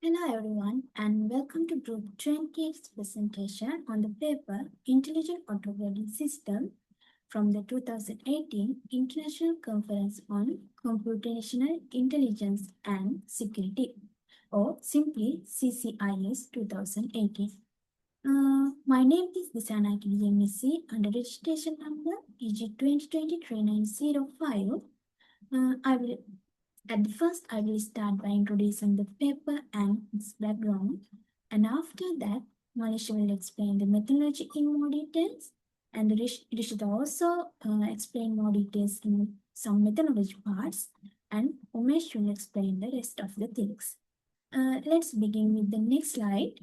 Hello everyone and welcome to Group 28's presentation on the paper Intelligent Operating System from the 2018 International Conference on Computational Intelligence and Security, or simply CCIS 2018. My name is Dissanayake D.M.M.I.T under registration number EG 2020-3905. At first, I will start by introducing the paper and its background, and after that, Manish will explain the methodology in more details, and Rish should also explain more details in some methodology parts, and Umesh will explain the rest of the things. Let's begin with the next slide.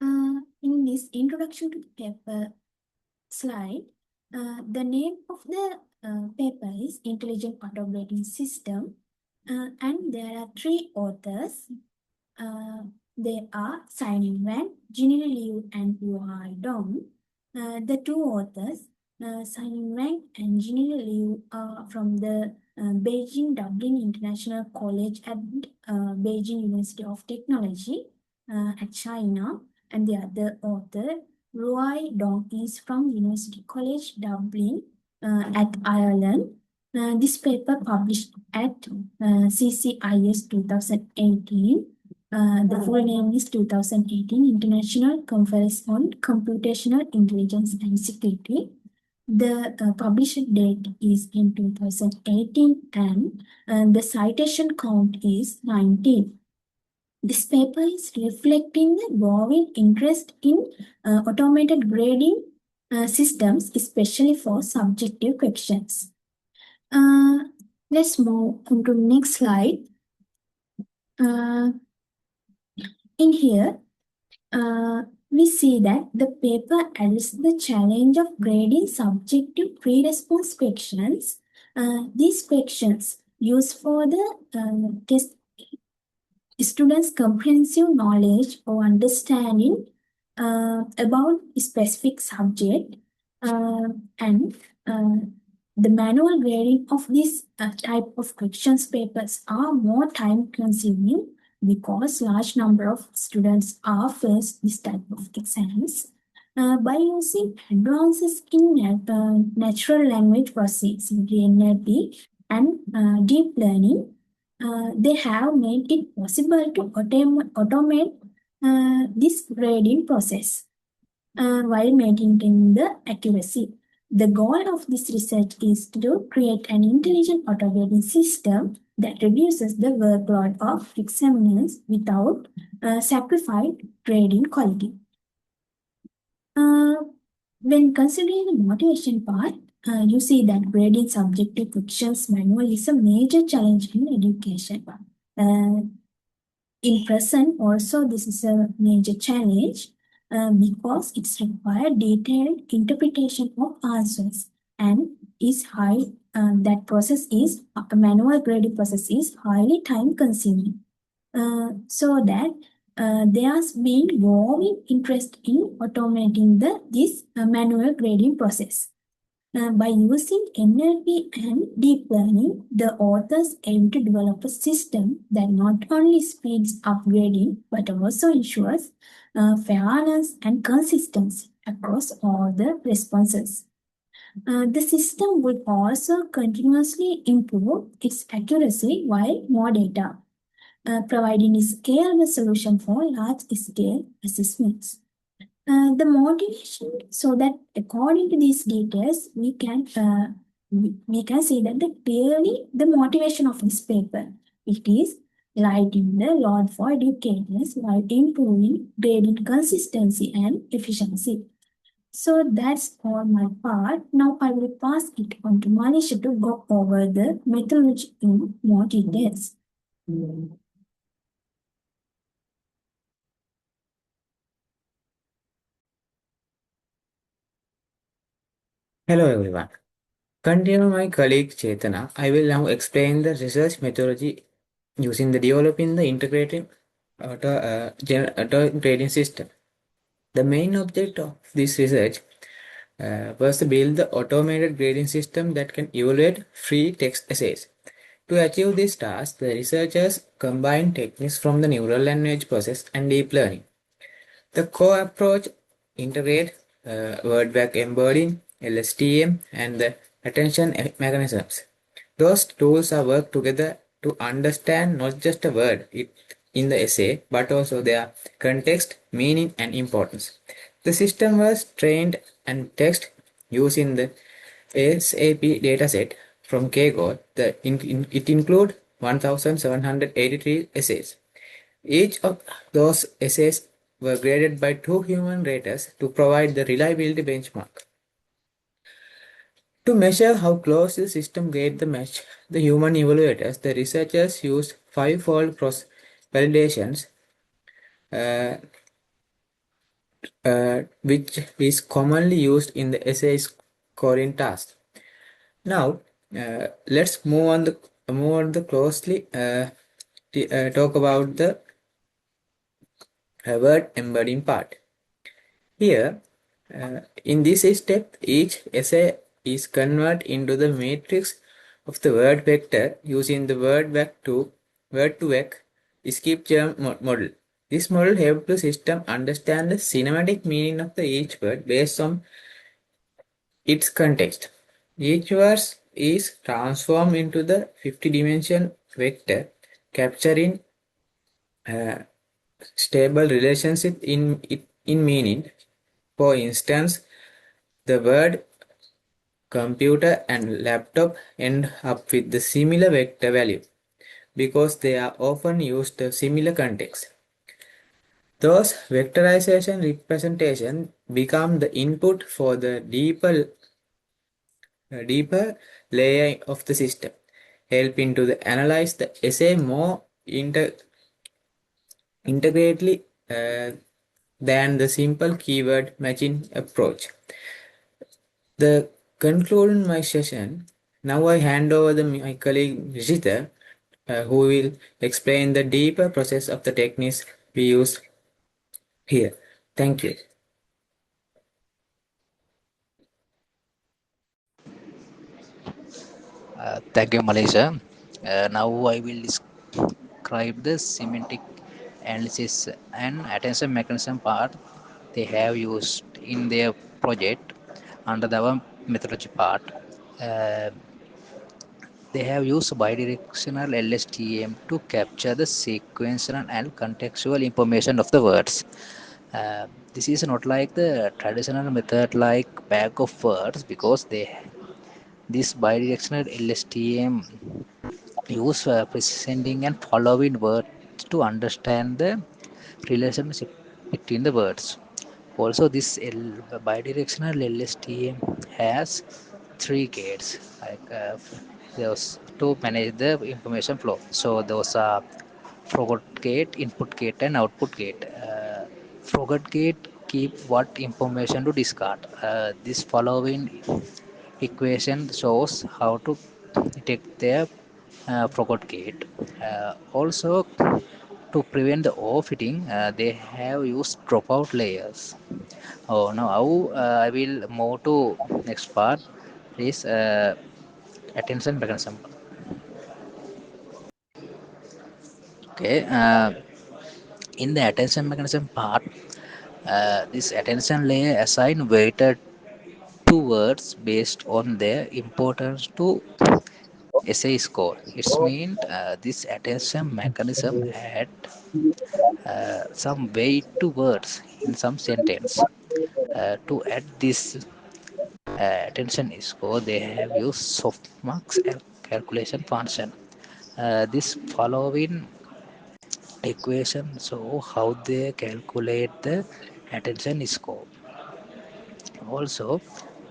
In this introduction to the paper slide, the name of the paper is Intelligent Operating System, and there are three authors. They are Signing Wang, Ginny Liu, and Yuhai Dong. The two authors, Signing Wang and Ginny Liu, are from the Beijing Dublin International College at Beijing University of Technology at China, and the other author, Roy Dong, is from University College Dublin at Ireland. This paper published at CCIS 2018. The full name is 2018 International Conference on Computational Intelligence and Security. The published date is in 2018 and the citation count is 19. This paper is reflecting the growing interest in automated grading systems, especially for subjective questions. Let's move on to the next slide. In here, we see that the paper addresses the challenge of grading subjective pre-response questions. These questions used for the test students' comprehensive knowledge or understanding about a specific subject, and the manual grading of this type of questions papers are more time consuming because large number of students are faced this type of exams. By using advances in natural language processing, NLP, and deep learning, they have made it possible to automate this grading process while maintaining the accuracy. The goal of this research is to create an intelligent automating system that reduces the workload of examiners without sacrificing grading quality. When considering the motivation part, you see that grading subjective questions manual is a major challenge in education. In present, also, this is a major challenge because it's required detailed interpretation of answers and is high. That process is a manual grading process is highly time consuming. So that there has been growing interest in automating this manual grading process. By using NLP and deep learning, the authors aim to develop a system that not only speeds up grading but also ensures fairness and consistency across all the responses. The system will also continuously improve its accuracy while more data, providing a scalable solution for large-scale assessments. The motivation, so that according to these details, we can see that clearly the motivation of this paper, it is lightening the load for educators while improving grading consistency and efficiency. So that's all my part. Now I will pass it on to Manish to go over the methodology in more details. Hello everyone. Continuing my colleague Chetana, I will now explain the research methodology using the developing the integrated auto grading system. The main object of this research was to build the automated grading system that can evaluate free text essays. To achieve this task, the researchers combined techniques from the neural language process and deep learning. The core approach integrates word-back embedding, LSTM, and the attention mechanisms. Those tools are work together to understand not just a word in the essay, but also their context, meaning, and importance. The system was trained and text using the SAP dataset from KGO. It includes 1,783 essays. Each of those essays were graded by two human raters to provide the reliability benchmark. To measure how close the system grade the match, the human evaluators, the researchers used five-fold cross validations, uh, which is commonly used in the essay scoring task. Now, let's move on the closely talk about the word embedding part. Here, in this step, each essay is converted into the matrix of the word vector using the word to vec skip germ model. This model helps the system understand the cinematic meaning of the each word based on its context. Each verse is transformed into the 50-dimension vector, capturing uh, stable relationship in meaning. For instance, the word computer and laptop end up with the similar vector value because they are often used in similar contexts. Those vectorization representation become the input for the deeper layer of the system, helping to analyze the essay more integrately than the simple keyword matching approach. The conclude my session. Now I hand over my colleague Rishita, who will explain the deeper process of the techniques we use here. Thank you. Thank you, Malaysia. Now I will describe the semantic analysis and attention mechanism part they have used in their project under the methodology part. Uh, they have used bidirectional LSTM to capture the sequential and contextual information of the words. This is not like the traditional method like bag of words because this bidirectional LSTM use presenting and following words to understand the relationship between the words. Also, this bidirectional LSTM has three gates, like those to manage the information flow. So those are forward gate, input gate, and output gate. Forward gate keep what information to discard. This following equation shows how to detect their forgot gate. Also, to prevent the overfitting, they have used dropout layers. Oh, now I will move to next part. Is attention mechanism. Okay, in the attention mechanism part, this attention layer assign weighted two words based on their importance to essay score. It's mean this attention mechanism had some weight to words in some sentence. To add this attention score, they have used softmax calculation function. This following equation show how they calculate the attention score. Also,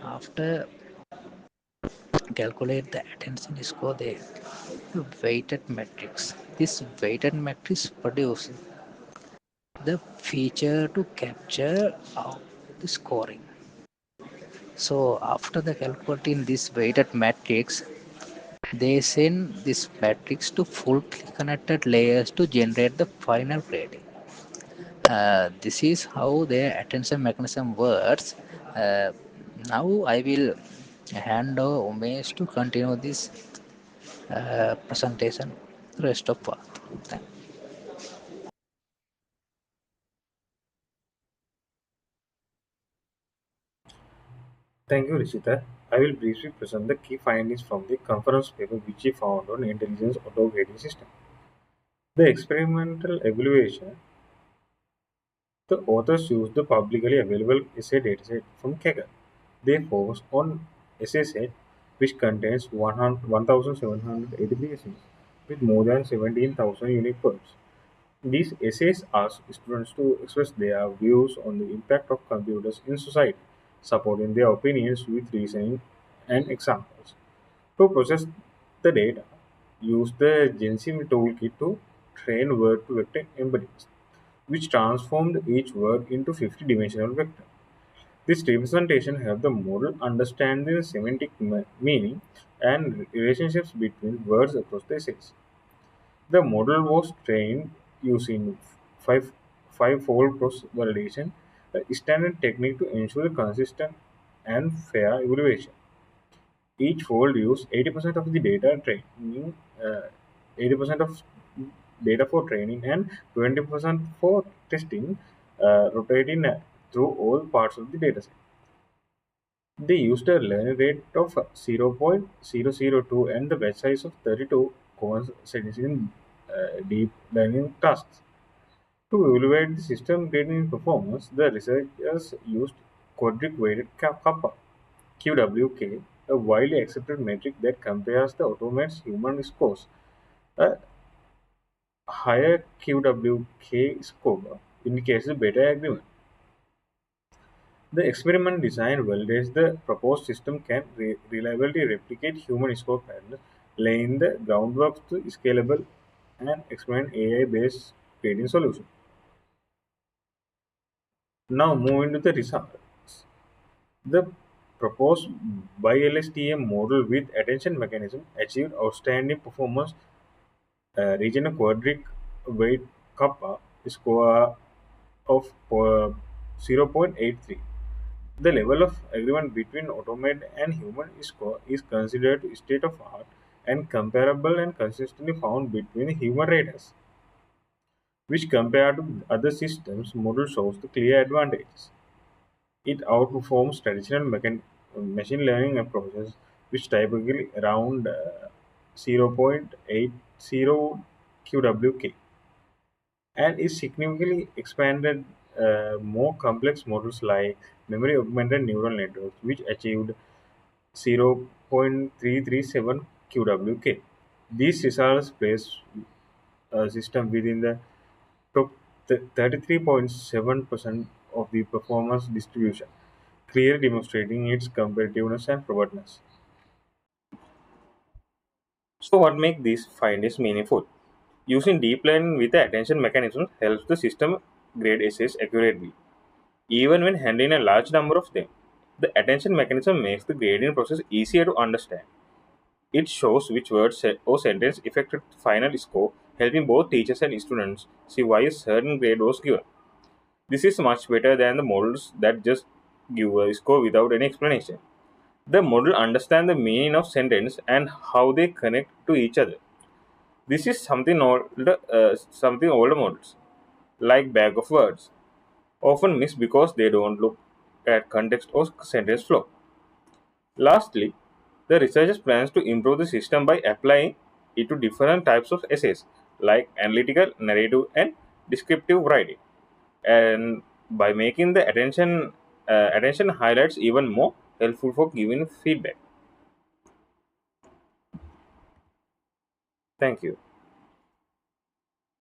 after calculate the attention score, they weighted matrix. This weighted matrix produces the feature to capture out the scoring. So after the calculating this weighted matrix, they send this matrix to full connected layers to generate the final grading. This is how their attention mechanism works. Now I will hand over Umesh to continue this. presentation rest of path. Thank Thank you, Rishita. I will briefly present the key findings from the conference paper which we found on intelligence auto grading system. The experimental evaluation, the authors used the publicly available essay dataset from Kaggle. They focused on essay set which contains 1,783 essays with more than 17,000 unique poems. These essays ask students to express their views on the impact of computers in society, supporting their opinions with reasoning and examples. To process the data, use the GenSim toolkit to train word-to-vector embeddings, which transformed each word into 50-dimensional vector. This representation helped the model understand the semantic meaning and relationships between words across the essays. The model was trained using five, five-fold cross-validation, a standard technique to ensure consistent and fair evaluation. Each fold used 80% of the data training, 80% of data for training and 20% for testing, rotating through all parts of the dataset. They used a learning rate of 0.002 and the batch size of 32 coincidence in deep learning tasks. To evaluate the system grading performance, the researchers used quadric weighted kappa (QWK), a widely accepted metric that compares the automate's human scores. A higher QWK score indicates a better agreement. The experiment design validates the proposed system can reliably replicate human score patterns, laying the groundwork to scalable and experiment AI-based grading solution. Now moving to the results. The proposed bi-LSTM model with attention mechanism achieved outstanding performance, reaching a quadric weight kappa score of 0.83. The level of agreement between automate and human score is considered state of art and comparable and consistently found between human raters, which compared to other systems model shows the clear advantages. It outperforms traditional machine learning approaches, which typically around 0.80 QWK, and is significantly expanded more complex models like memory augmented neural networks, which achieved 0.337 QWK. These results place a system within the top 33.7% of the performance distribution, clearly demonstrating its competitiveness and robustness. So, what makes these findings meaningful? Using deep learning with the attention mechanism helps the system grade essays accurately, even when handling a large number of them. The attention mechanism makes the grading process easier to understand. It shows which word or sentence affected the final score, helping both teachers and students see why a certain grade was given. This is much better than the models that just give a score without any explanation. The model understands the meaning of sentence and how they connect to each other. This is something older models, like bag of words, often miss because they don't look at context or sentence flow. Lastly, the researchers plans to improve the system by applying it to different types of essays, like analytical, narrative, and descriptive writing, and by making the attention highlights even more helpful for giving feedback. Thank you.